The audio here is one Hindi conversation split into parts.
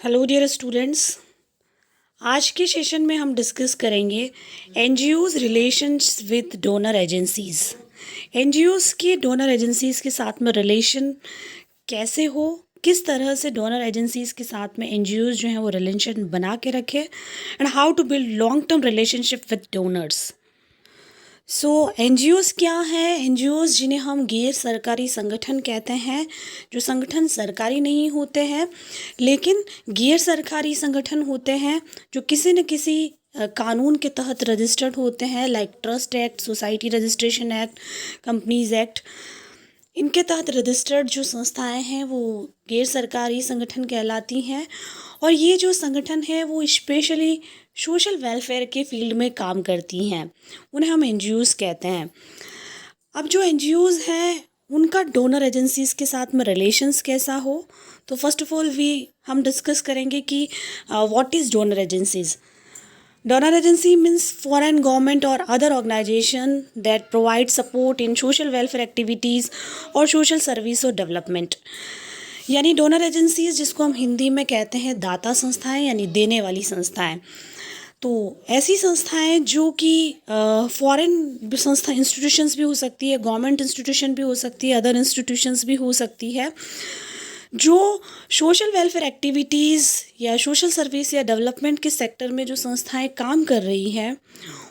Hello dear students. आज के सेशन में हम डिस्कस करेंगे NGOs relations with donor agencies. NGOs के डोनर एजेंसीज के साथ में रिलेशन कैसे हो, किस तरह से डोनर एजेंसीज के साथ में एनजीओज जो हैं वो रिलेशन बना के रखे, and how to build long term relationship with donors. So NGOs क्या हैं? एनजीओज़ जिन्हें हम गैर सरकारी संगठन कहते हैं, जो संगठन सरकारी नहीं होते हैं लेकिन गैर सरकारी संगठन होते हैं, जो किसी न किसी कानून के तहत रजिस्टर्ड होते हैं, like trust act, society registration act, companies act. इनके तहत रजिस्टर्ड जो संस्थाएं हैं वो गैर सरकारी संगठन कहलाती हैं। और ये जो संगठन है वो स्पेशली सोशल वेलफेयर के फील्ड में काम करती हैं, उन्हें हम एनजीओज़ कहते हैं। अब जो एनजीओज़ हैं उनका डोनर एजेंसीज़ के साथ में रिलेशंस कैसा हो, तो फर्स्ट ऑफ ऑल हम डिस्कस करेंगे कि what is donor agencies. Donor agency means foreign government or other organization that provide support in social welfare activities or social service or development। यानी डोनर एजेंसीज जिसको हम हिंदी में कहते हैं दाता संस्थाएं, यानी देने वाली संस्थाएं। तो ऐसी संस्थाएं जो कि फॉरेन संस्था इंस्टीट्यूशंस भी हो सकती है, गवर्नमेंट इंस्टीट्यूशन भी हो सकती है, अदर इंस्टीट्यूशंस भी हो सकती है, जो सोशल वेलफेयर एक्टिविटीज़ या सोशल सर्विस या डेवलपमेंट के सेक्टर में जो संस्थाएं काम कर रही हैं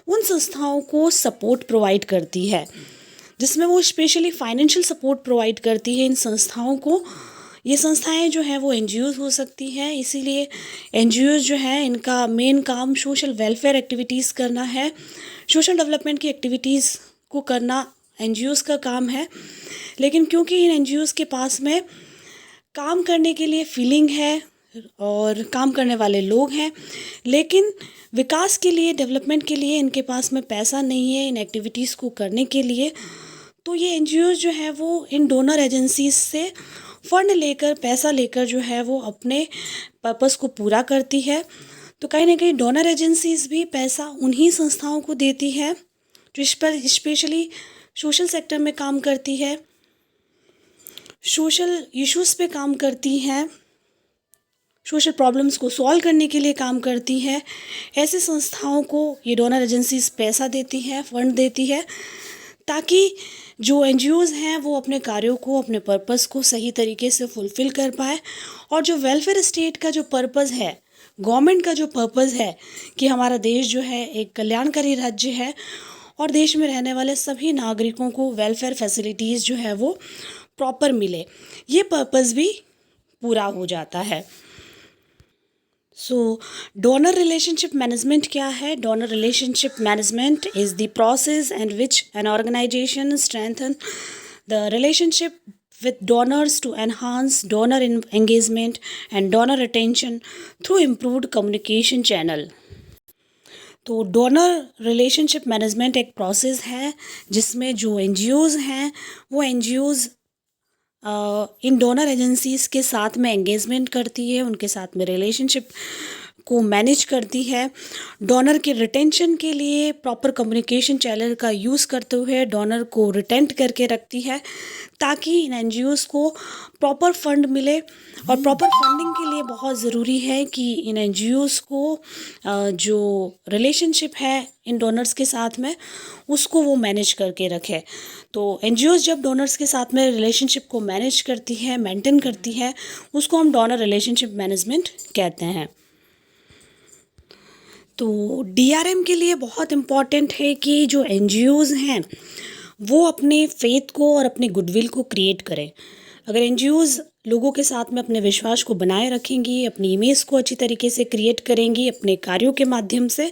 उन संस्थाओं को सपोर्ट प्रोवाइड करती है, जिसमें वो स्पेशली फाइनेंशियल सपोर्ट प्रोवाइड करती है इन संस्थाओं को। ये संस्थाएं जो हैं वो एनजीओज़ हो सकती हैं, इसीलिए एनजीओज़ जो हैं इनका मेन काम सोशल वेलफेयर एक्टिविटीज़ करना है, सोशल डेवलपमेंट की एक्टिविटीज़ को करना एनजीओज़ का काम है। लेकिन क्योंकि इन एनजीओज़ के पास में काम करने के लिए फीलिंग है और काम करने वाले लोग हैं, लेकिन विकास के लिए, डेवलपमेंट के लिए इनके पास में पैसा नहीं है इन एक्टिविटीज़ को करने के लिए, तो ये एनजीओज़ जो है वो इन डोनर एजेंसीज से फ़ंड लेकर, पैसा लेकर जो है वो अपने पर्पस को पूरा करती है। तो कहीं ना कहीं डोनर एजेंसीज भी पैसा उन्हीं संस्थाओं को देती है जो इस पर स्पेशली सोशल सेक्टर में काम करती है, सोशल इश्यूज़ पे काम करती हैं, सोशल प्रॉब्लम्स को सॉल्व करने के लिए काम करती है। ऐसे संस्थाओं को ये डोनर एजेंसीज पैसा देती है, फंड देती है, ताकि जो एनजीओज़ हैं वो अपने कार्यों को, अपने पर्पस को सही तरीके से फुलफ़िल कर पाए। और जो वेलफेयर स्टेट का जो पर्पस है, गवर्नमेंट का जो पर्पस है कि हमारा देश जो है एक कल्याणकारी राज्य है और देश में रहने वाले सभी नागरिकों को वेलफेयर फैसिलिटीज़ जो है वो प्रॉपर मिले, ये पर्पस भी पूरा हो जाता है। सो डोनर रिलेशनशिप मैनेजमेंट क्या है? Donor relationship management is the process and which an organisation strengthen the relationship with donors to enhance donor engagement and donor retention through improved communication channel। तो डोनर रिलेशनशिप मैनेजमेंट एक प्रोसेस है जिसमें जो एनजीओज़ हैं वो एनजीओज़ इन डोनर एजेंसीज़ के साथ में एंगेजमेंट करती है, उनके साथ में रिलेशनशिप को मैनेज करती है, डोनर के रिटेंशन के लिए प्रॉपर कम्युनिकेशन चैनल का यूज़ करते हुए डोनर को रिटेंट करके रखती है, ताकि इन एनजीओज़ को प्रॉपर फंड मिले। और प्रॉपर फंडिंग के लिए बहुत ज़रूरी है कि इन एनजीओज़ को जो रिलेशनशिप है इन डोनर्स के साथ में उसको वो मैनेज करके रखे। तो एनजीओज़ जब डोनर्स के साथ में रिलेशनशिप को मैनेज करती है, मेंटेन करती है, उसको हम डोनर रिलेशनशिप मैनेजमेंट कहते हैं। तो डीआरएम के लिए बहुत इम्पॉर्टेंट है कि जो एनजीओज़ हैं वो अपने फेथ को और अपने गुडविल को क्रिएट करें। अगर एनजीओज़ लोगों के साथ में अपने विश्वास को बनाए रखेंगी, अपनी इमेज को अच्छी तरीके से क्रिएट करेंगी अपने कार्यों के माध्यम से,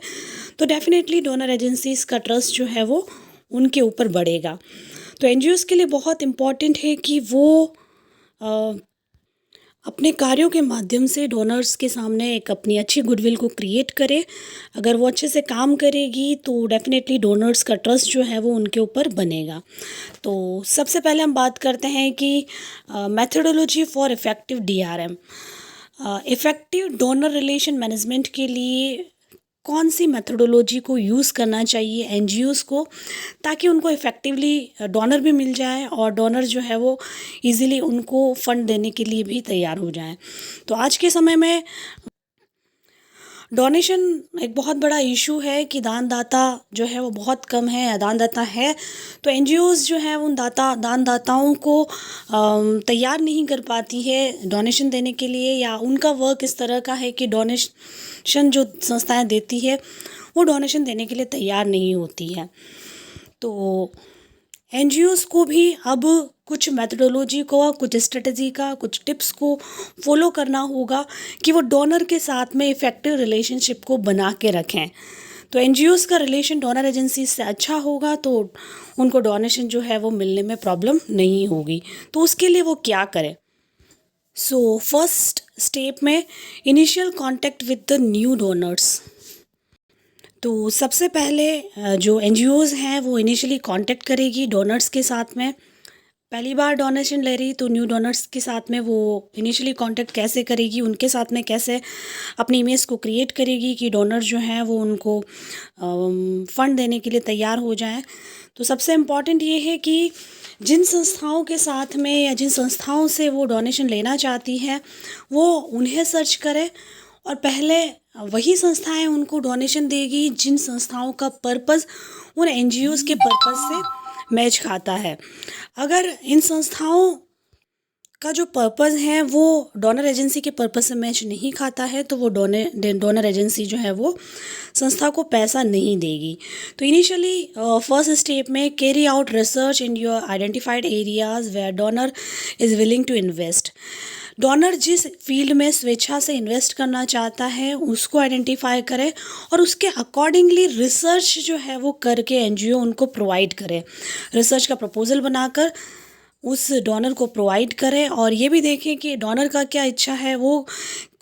तो डेफिनेटली डोनर एजेंसीज़ का ट्रस्ट जो है वो उनके ऊपर बढ़ेगा। तो एनजीओज़ के लिए बहुत इम्पॉर्टेंट है कि वो अपने कार्यों के माध्यम से डोनर्स के सामने एक अपनी अच्छी गुडविल को क्रिएट करे। अगर वो अच्छे से काम करेगी तो डेफिनेटली डोनर्स का ट्रस्ट जो है वो उनके ऊपर बनेगा। तो सबसे पहले हम बात करते हैं कि methodology for effective DRM. Effective donor relation management के लिए कौन सी मेथोडोलॉजी को यूज़ करना चाहिए एनजीओज़ को, ताकि उनको इफ़ेक्टिवली डोनर भी मिल जाए और डोनर जो है वो इजीली उनको फ़ंड देने के लिए भी तैयार हो जाएं। तो आज के समय में डोनेशन एक बहुत बड़ा इशू है कि दानदाता जो है वो बहुत कम है या दानदाता है, तो एनजीओज़ जो है उन दानदाताओं को तैयार नहीं कर पाती है डोनेशन देने के लिए, या उनका वर्क इस तरह का है कि डोनेशन जो संस्थाएं देती है वो डोनेशन देने के लिए तैयार नहीं होती है। तो एनजीओज़ को भी अब कुछ मेथोडोलॉजी को, कुछ स्ट्रेटजी का, कुछ टिप्स को फॉलो करना होगा कि वो डोनर के साथ में इफ़ेक्टिव रिलेशनशिप को बना के रखें। तो एनजीओज़ का रिलेशन डोनर एजेंसी से अच्छा होगा तो उनको डोनेशन जो है वो मिलने में प्रॉब्लम नहीं होगी। तो उसके लिए वो क्या करें? सो फर्स्ट स्टेप में initial contact with the new donors. तो सबसे पहले जो एनजीओज़ हैं वो इनिशियली कांटेक्ट करेगी डोनर्स के साथ में। पहली बार डोनेशन ले रही तो न्यू डोनर्स के साथ में वो इनिशियली कांटेक्ट कैसे करेगी, उनके साथ में कैसे अपनी इमेज को क्रिएट करेगी कि डोनर जो हैं वो उनको फ़ंड देने के लिए तैयार हो जाएं। तो सबसे इम्पॉर्टेंट ये है कि जिन संस्थाओं के साथ में या जिन संस्थाओं से वो डोनेशन लेना चाहती है वो उन्हें सर्च करें, और पहले वही संस्थाएं उनको डोनेशन देगी जिन संस्थाओं का पर्पस उन एनजीओज़ के पर्पस से मैच खाता है। अगर इन संस्थाओं का जो पर्पस है वो डोनर एजेंसी के पर्पस से मैच नहीं खाता है तो वो डोनर एजेंसी जो है वो संस्था को पैसा नहीं देगी। तो इनिशियली फर्स्ट स्टेप में carry out research in your identified areas where donor is willing to invest. Donor जिस फील्ड में स्वेच्छा से इन्वेस्ट करना चाहता है उसको आइडेंटिफाई करे और उसके अकॉर्डिंगली रिसर्च जो है वो करके एनजीओ उनको प्रोवाइड करे। रिसर्च का प्रपोजल बनाकर उस डोनर को प्रोवाइड करें और ये भी देखें कि डोनर का क्या इच्छा है, वो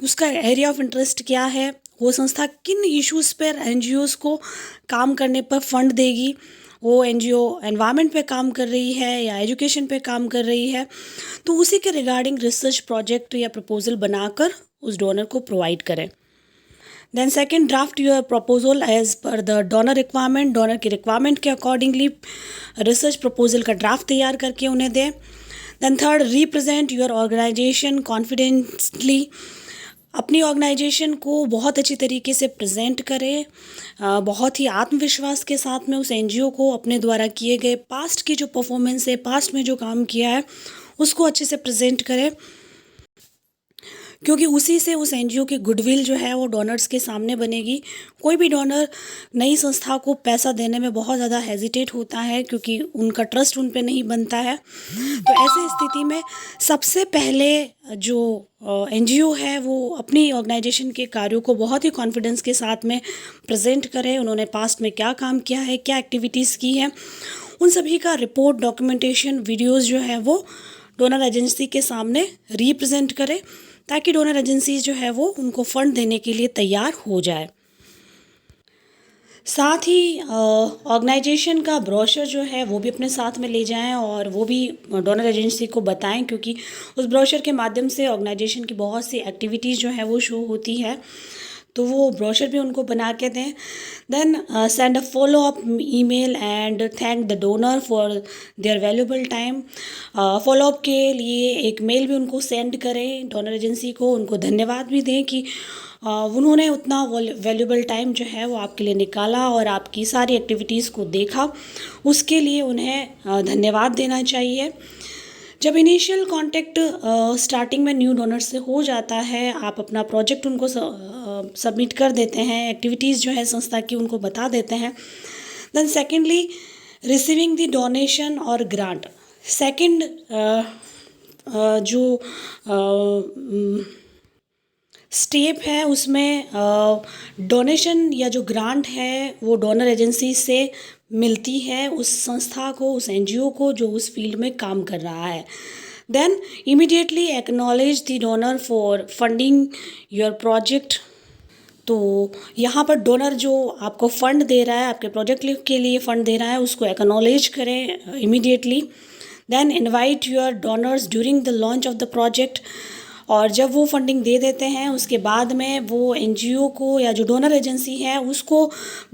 उसका एरिया ऑफ इंटरेस्ट क्या है, वो संस्था किन इश्यूज़ पर एनजीओज़ को काम करने पर फंड देगी, वो एनजीओ एनवायरनमेंट पे काम कर रही है या एजुकेशन पे काम कर रही है, तो उसी के रिगार्डिंग रिसर्च प्रोजेक्ट या प्रपोजल बनाकर उस डोनर को प्रोवाइड करें। Then second, draft your proposal as per the donor requirement. Donor की रिक्वायरमेंट के अकॉर्डिंगली रिसर्च प्रपोजल का ड्राफ्ट तैयार करके उन्हें दें। Then third, represent your organisation confidently. अपनी ऑर्गेनाइजेशन को बहुत अच्छी तरीके से प्रेजेंट करें, बहुत ही आत्मविश्वास के साथ में उस एनजीओ को अपने द्वारा किए गए पास्ट की जो परफॉर्मेंस है, पास्ट में जो काम किया है उसको अच्छे से प्रेजेंट करें, क्योंकि उसी से उस एनजीओ की गुडविल जो है वो डोनर्स के सामने बनेगी। कोई भी डोनर नई संस्था को पैसा देने में बहुत ज़्यादा हेजिटेट होता है क्योंकि उनका ट्रस्ट उन पे नहीं बनता है। तो ऐसे स्थिति में सबसे पहले जो एनजीओ है वो अपनी ऑर्गेनाइजेशन के कार्यों को बहुत ही कॉन्फिडेंस के साथ में प्रेजेंट करें। उन्होंने पास्ट में क्या काम किया है, क्या एक्टिविटीज़ की है, उन सभी का रिपोर्ट, डॉक्यूमेंटेशन, वीडियोज़ जो है वो डोनर एजेंसी के सामने रिप्रेजेंट करें ताकि डोनर एजेंसी जो है वो उनको फ़ंड देने के लिए तैयार हो जाए। साथ ही ऑर्गेनाइजेशन का ब्रोशर जो है वो भी अपने साथ में ले जाएं और वो भी डोनर एजेंसी को बताएं, क्योंकि उस ब्रोशर के माध्यम से ऑर्गेनाइजेशन की बहुत सी एक्टिविटीज़ जो है वो शो होती है, तो वो ब्रोशर भी उनको बना के दें। Then send a follow up email and thank the donor for their valuable time. Follow up के लिए एक मेल भी उनको सेंड करें डोनर एजेंसी को, उनको धन्यवाद भी दें कि उन्होंने उतना वैल्यूबल टाइम जो है वो आपके लिए निकाला और आपकी सारी एक्टिविटीज़ को देखा, उसके लिए उन्हें धन्यवाद देना चाहिए। जब इनिशियल कांटेक्ट स्टार्टिंग में न्यू डोनर से हो जाता है, आप अपना प्रोजेक्ट उनको सबमिट कर देते हैं, एक्टिविटीज़ जो है संस्था की उनको बता देते हैं। Then secondly, receiving the donation और ग्रांट। सेकेंड जो स्टेप है उसमें डोनेशन या जो ग्रांट है वो डोनर एजेंसी से मिलती है उस संस्था को, उस एनजीओ को जो उस फील्ड में काम कर रहा है। Then immediately acknowledge the donor for funding your project. तो यहाँ पर डोनर जो आपको फ़ंड दे रहा है, आपके प्रोजेक्ट के लिए फ़ंड दे रहा है, उसको एक्नॉलेज करें immediately. Then invite your donors during the launch of the project. और जब वो फंडिंग दे देते हैं उसके बाद में वो एनजीओ को या जो डोनर एजेंसी है उसको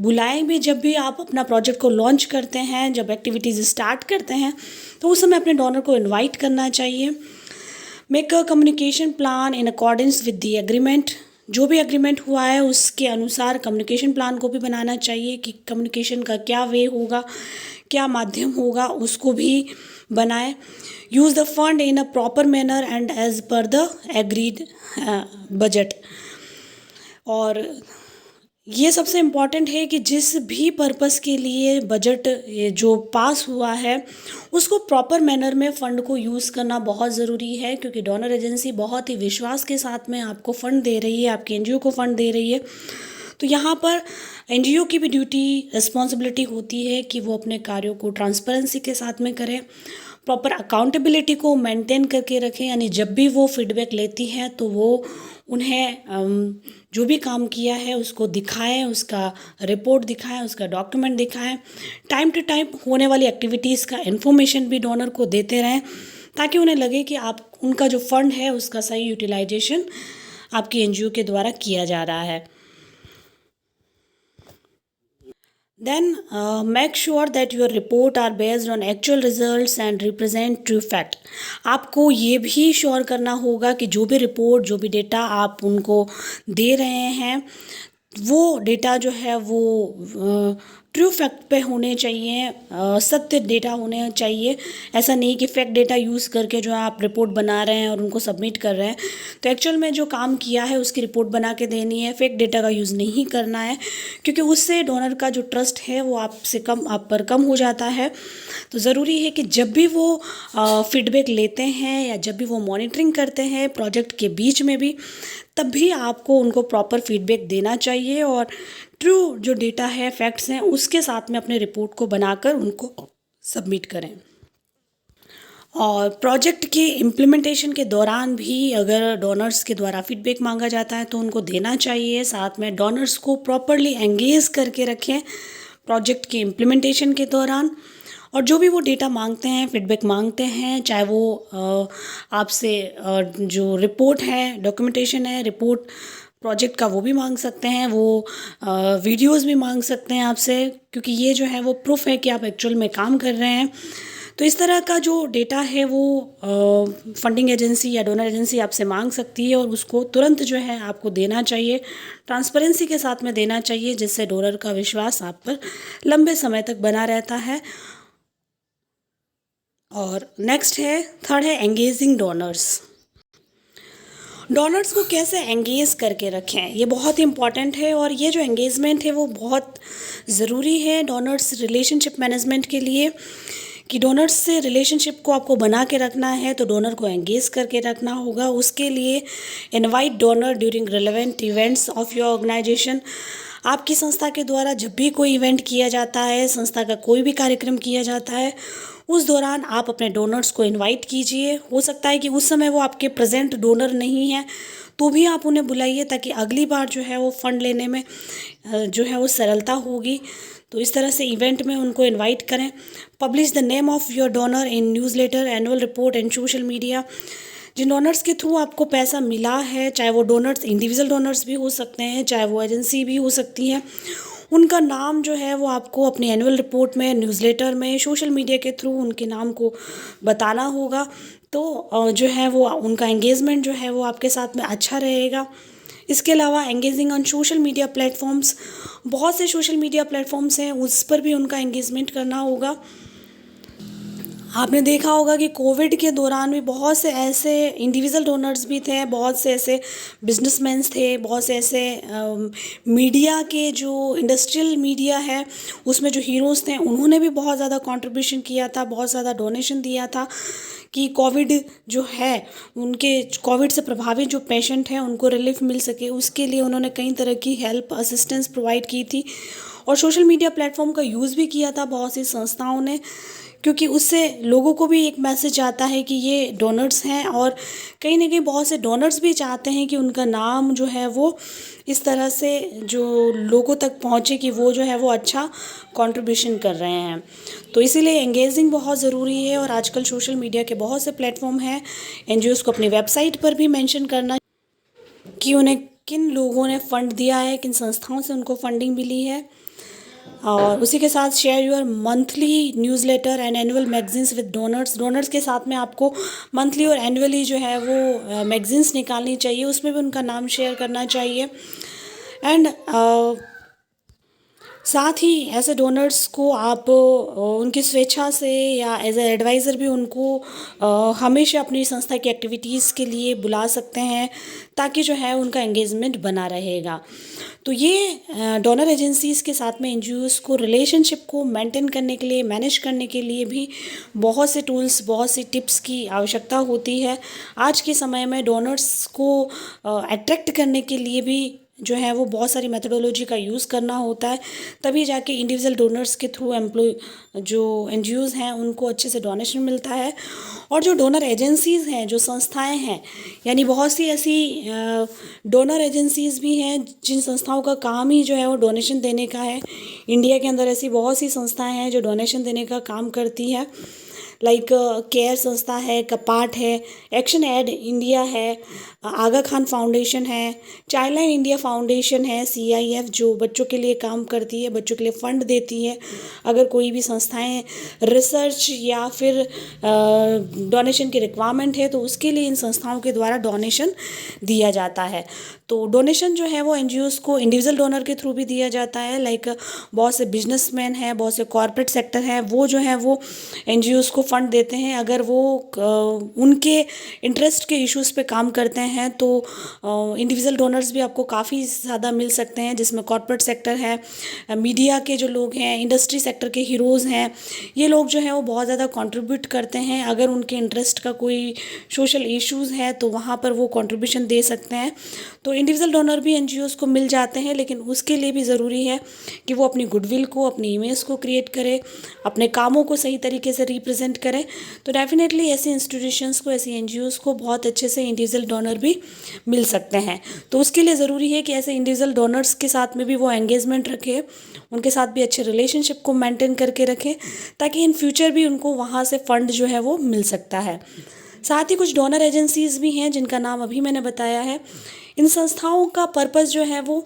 बुलाएं भी। जब भी आप अपना प्रोजेक्ट को लॉन्च करते हैं, जब एक्टिविटीज़ स्टार्ट करते हैं, तो उस समय अपने डोनर को इनवाइट करना चाहिए। Make a communication plan in accordance with the agreement. जो भी एग्रीमेंट हुआ है उसके अनुसार कम्युनिकेशन प्लान को भी बनाना चाहिए कि कम्युनिकेशन का क्या वे होगा, क्या माध्यम होगा, उसको भी बनाएं। Use the fund in a proper manner and as per the agreed budget. और ये सबसे इम्पॉर्टेंट है कि जिस भी पर्पस के लिए बजट जो पास हुआ है उसको प्रॉपर मैनर में फ़ंड को यूज़ करना बहुत ज़रूरी है, क्योंकि डोनर एजेंसी बहुत ही विश्वास के साथ में आपको फ़ंड दे रही है, आपके एनजीओ को फ़ंड दे रही है। तो यहाँ पर एनजीओ की भी ड्यूटी, रिस्पॉन्सिबिलिटी होती है कि वो अपने कार्यों को ट्रांसपेरेंसी के साथ में करें, प्रॉपर अकाउंटेबिलिटी को मेंटेन करके रखें। यानी जब भी वो फीडबैक लेती है तो वो उन्हें जो भी काम किया है उसको दिखाएं, उसका रिपोर्ट दिखाएं, उसका डॉक्यूमेंट दिखाएं। टाइम टू टाइम होने वाली एक्टिविटीज़ का इन्फॉर्मेशन भी डोनर को देते रहें, ताकि उन्हें लगे कि आप उनका जो फंड है उसका सही यूटिलाइजेशन आपकी एनजीओ के द्वारा किया जा रहा है। Then make sure that your report are based on actual results and represent true fact। आपको ये भी श्योर करना होगा कि जो भी रिपोर्ट, जो भी डेटा आप उनको दे रहे हैं वो डेटा जो है वो ट्रू फैक्ट पे होने चाहिए, सत्य डेटा होने चाहिए। ऐसा नहीं कि फैक्ट डेटा यूज़ करके जो आप रिपोर्ट बना रहे हैं और उनको सबमिट कर रहे हैं। तो एक्चुअल में जो काम किया है उसकी रिपोर्ट बना के देनी है, फैक्ट डेटा का यूज़ नहीं करना है, क्योंकि उससे डोनर का जो ट्रस्ट है वो आप पर कम हो जाता है। तो ज़रूरी है कि जब भी वो फीडबैक लेते हैं या जब भी वो मॉनिटरिंग करते हैं प्रोजेक्ट के बीच में भी, तब भी आपको उनको प्रॉपर फीडबैक देना चाहिए और ट्रू जो डेटा है, फैक्ट्स हैं, उसके साथ में अपने रिपोर्ट को बनाकर उनको सबमिट करें। और प्रोजेक्ट के इम्प्लीमेंटेशन के दौरान भी अगर डोनर्स के द्वारा फीडबैक मांगा जाता है तो उनको देना चाहिए। साथ में डोनर्स को प्रॉपरली एंगेज करके रखें प्रोजेक्ट के इम्प्लीमेंटेशन के दौरान। और जो भी वो डेटा मांगते हैं, फीडबैक मांगते हैं, चाहे वो आपसे जो रिपोर्ट है, डॉक्यूमेंटेशन है, रिपोर्ट प्रोजेक्ट का वो भी मांग सकते हैं, वो वीडियोस भी मांग सकते हैं आपसे, क्योंकि ये जो है वो प्रूफ है कि आप एक्चुअल में काम कर रहे हैं। तो इस तरह का जो डेटा है वो फंडिंग एजेंसी या डोनर एजेंसी आपसे मांग सकती है और उसको तुरंत जो है आपको देना चाहिए, ट्रांसपेरेंसी के साथ में देना चाहिए, जिससे डोनर का विश्वास आप पर लंबे समय तक बना रहता है। और नेक्स्ट है, थर्ड है एंगेजिंग डोनर्स। डोनर्स को कैसे एंगेज करके रखें, ये बहुत ही इम्पॉर्टेंट है। और ये जो एंगेजमेंट है वो बहुत ज़रूरी है डोनर्स रिलेशनशिप मैनेजमेंट के लिए, कि डोनर्स से रिलेशनशिप को आपको बना के रखना है तो डोनर को एंगेज करके रखना होगा। उसके लिए invite donor during relevant events of your organisation. आपकी संस्था के द्वारा जब भी कोई इवेंट किया जाता है, संस्था का कोई भी कार्यक्रम किया जाता है, उस दौरान आप अपने डोनर्स को इनवाइट कीजिए। हो सकता है कि उस समय वो आपके प्रेजेंट डोनर नहीं हैं, तो भी आप उन्हें बुलाइए, ताकि अगली बार जो है वो फ़ंड लेने में जो है वो सरलता होगी। तो इस तरह से इवेंट में उनको इनवाइट करें। Publish the name of your donor in newsletter, annual report and social media. जिन डोनर्स के थ्रू आपको पैसा मिला है, चाहे वो डोनर्स इंडिविजुअल डोनर्स भी हो सकते हैं, चाहे वो एजेंसी भी हो सकती है, उनका नाम जो है वो आपको अपनी एनुअल रिपोर्ट में, न्यूज़लेटर में, सोशल मीडिया के थ्रू उनके नाम को बताना होगा। तो जो है वो उनका एंगेजमेंट जो है वो आपके साथ में अच्छा रहेगा। इसके अलावा engaging on social media platforms, बहुत से सोशल मीडिया प्लेटफॉर्म्स हैं, उस पर भी उनका एंगेजमेंट करना होगा। आपने देखा होगा कि कोविड के दौरान भी बहुत से ऐसे इंडिविजुअल डोनर्स भी थे, बहुत से ऐसे बिजनेसमैन्स थे, बहुत से ऐसे मीडिया के जो इंडस्ट्रियल मीडिया है उसमें जो हीरोज़ थे, उन्होंने भी बहुत ज़्यादा कंट्रीब्यूशन किया था, बहुत ज़्यादा डोनेशन दिया था कि कोविड जो है उनके, कोविड से प्रभावित जो पेशेंट हैं उनको रिलीफ मिल सके, उसके लिए उन्होंने कई तरह की हेल्प, असिस्टेंस प्रोवाइड की थी। और सोशल मीडिया प्लेटफॉर्म का यूज़ भी किया था बहुत सी संस्थाओं ने, क्योंकि उससे लोगों को भी एक मैसेज आता है कि ये डोनर्स हैं, और कहीं ना कहीं बहुत से डोनर्स भी चाहते हैं कि उनका नाम जो है वो इस तरह से जो लोगों तक पहुँचे कि वो जो है वो अच्छा कंट्रीब्यूशन कर रहे हैं। तो इसीलिए एंगेजिंग बहुत ज़रूरी है, और आजकल सोशल मीडिया के बहुत से प्लेटफॉर्म हैं। एनजीओज़ को अपनी वेबसाइट पर भी मेंशन करना कि उन्हें किन लोगों ने फ़ंड दिया है, किन संस्थाओं से उनको फंडिंग मिली है। और उसी के साथ share your monthly newsletter and annual magazines with donors. Donors के साथ में आपको मंथली और एनुअली जो है वो मैगजीन्स निकालनी चाहिए, उसमें भी उनका नाम शेयर करना चाहिए। एंड साथ ही ऐसे डोनर्स को आप उनकी स्वेच्छा से या एज ए एडवाइज़र भी उनको हमेशा अपनी संस्था की एक्टिविटीज़ के लिए बुला सकते हैं, ताकि जो है उनका एंगेजमेंट बना रहेगा। तो ये डोनर एजेंसीज़ के साथ में एनजीओज़ को रिलेशनशिप को मेंटेन करने के लिए, मैनेज करने के लिए भी बहुत से टूल्स, बहुत सी टिप्स की आवश्यकता होती है। आज के समय में डोनर्स को अट्रैक्ट करने के लिए भी जो है वो बहुत सारी मेथडोलॉजी का यूज़ करना होता है, तभी जाके इंडिविजुअल डोनर्स के थ्रू जो एनजीओज़ हैं उनको अच्छे से डोनेशन मिलता है। और जो डोनर एजेंसीज़ हैं, जो संस्थाएं हैं, यानी बहुत सी ऐसी डोनर एजेंसीज़ भी हैं जिन संस्थाओं का काम ही जो है वो डोनेशन देने का है। इंडिया के अंदर ऐसी बहुत सी संस्थाएं हैं जो डोनेशन देने का काम करती हैं, लाइक केयर संस्था है, कपाट है, एक्शन एड इंडिया है, आगा खान फाउंडेशन है, चाइल्ड लाइन इंडिया फाउंडेशन है, CIF जो बच्चों के लिए काम करती है, बच्चों के लिए फ़ंड देती है। अगर कोई भी संस्थाएं रिसर्च या फिर डोनेशन की रिक्वायरमेंट है तो उसके लिए इन संस्थाओं के द्वारा डोनेशन दिया जाता है। तो डोनेशन जो है वो एनजीओज़ को इंडिविजुअल डोनर के थ्रू भी दिया जाता है, लाइक बहुत से बिजनेसमैन हैं, बहुत से कॉर्पोरेट सेक्टर हैं, वो जो है वो एनजीओज़ को फ़ंड देते हैं। अगर वो उनके इंटरेस्ट के इश्यूज़ पे काम करते हैं तो इंडिविजुअल डोनर्स भी आपको काफ़ी ज़्यादा मिल सकते हैं, जिसमें कॉर्पोरेट सेक्टर है, मीडिया के जो लोग हैं, इंडस्ट्री सेक्टर के हीरोज़ हैं, ये लोग जो हैं वो बहुत ज़्यादा कंट्रीब्यूट करते हैं। अगर उनके इंटरेस्ट का कोई सोशल इश्यूज़ है तो वहाँ पर वो कंट्रीब्यूशन दे सकते हैं। तो इंडिविजुअल डोनर भी एनजीओज़ को मिल जाते हैं, लेकिन उसके लिए भी ज़रूरी है कि वो अपनी गुडविल को, अपनी इमेज को क्रिएट करें, अपने कामों को सही तरीके से रिप्रेजेंट करें। तो डेफिनेटली ऐसी इंस्टीट्यूशंस को, ऐसी एनजीओज़ को बहुत अच्छे से इंडिविजुअल डोनर भी मिल सकते हैं। तो उसके लिए ज़रूरी है कि ऐसे इंडिविजुअल डोनर्स के साथ में भी वो एंगेजमेंट रखें, उनके साथ भी अच्छे रिलेशनशिप को मेंटेन करके रखें, ताकि इन फ्यूचर भी उनको वहाँ से फ़ंड जो है वो मिल सकता है। साथ ही कुछ डोनर एजेंसीज़ भी हैं जिनका नाम अभी मैंने बताया है। इन संस्थाओं का पर्पस जो है वो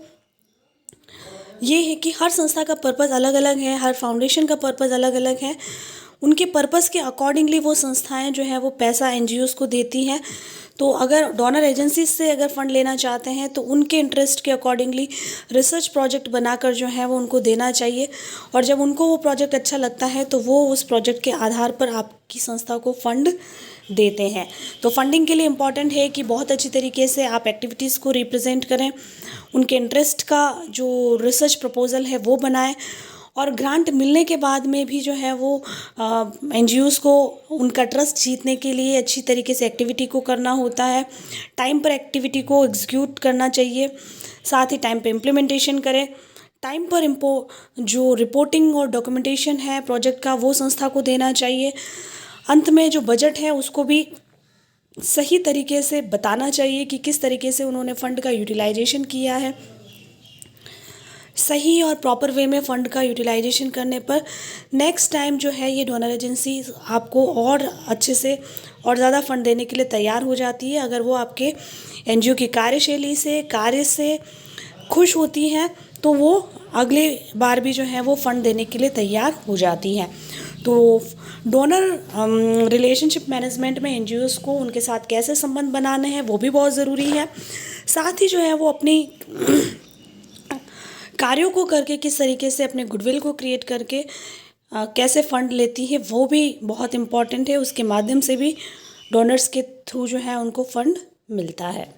ये है कि हर संस्था का पर्पस अलग अलग है, हर फाउंडेशन का पर्पस अलग अलग है। उनके पर्पस के अकॉर्डिंगली वो संस्थाएं जो है वो पैसा एनजीओज़ को देती हैं। तो अगर डोनर एजेंसीज से अगर फ़ंड लेना चाहते हैं तो उनके इंटरेस्ट के अकॉर्डिंगली रिसर्च प्रोजेक्ट बनाकर जो है वो उनको देना चाहिए, और जब उनको वो प्रोजेक्ट अच्छा लगता है तो वो उस प्रोजेक्ट के आधार पर आपकी संस्था को फ़ंड देते हैं। तो फंडिंग के लिए इम्पॉर्टेंट है कि बहुत अच्छी तरीके से आप एक्टिविटीज़ को रिप्रेजेंट करें, उनके इंटरेस्ट का जो रिसर्च प्रपोज़ल है वो बनाएं, और ग्रांट मिलने के बाद में भी जो है वो एनजीओज़ को उनका ट्रस्ट जीतने के लिए अच्छी तरीके से एक्टिविटी को करना होता है, टाइम पर एक्टिविटी को एग्जीक्यूट करना चाहिए, साथ ही टाइम पे इम्प्लीमेंटेशन करें, टाइम पर जो रिपोर्टिंग और डॉक्यूमेंटेशन है प्रोजेक्ट का वो संस्था को देना चाहिए। अंत में जो बजट है उसको भी सही तरीके से बताना चाहिए कि किस तरीके से उन्होंने फ़ंड का यूटिलाइजेशन किया है। सही और प्रॉपर वे में फ़ंड का यूटिलाइजेशन करने पर नेक्स्ट टाइम जो है ये डोनर एजेंसी आपको और अच्छे से और ज़्यादा फ़ंड देने के लिए तैयार हो जाती है, अगर वो आपके एनजीओ की कार्यशैली से, कार्य से खुश होती हैं तो वो अगले बार भी जो है वो फ़ंड देने के लिए तैयार हो जाती हैं। तो डोनर रिलेशनशिप मैनेजमेंट में एनजीओज़ को उनके साथ कैसे संबंध बनाने हैं वो भी बहुत ज़रूरी है। साथ ही जो है वो अपनी कार्यों को करके किस तरीके से अपने गुडविल को क्रिएट करके कैसे फ़ंड लेती है वो भी बहुत इम्पॉर्टेंट है। उसके माध्यम से भी डोनर्स के थ्रू जो है उनको फ़ंड मिलता है।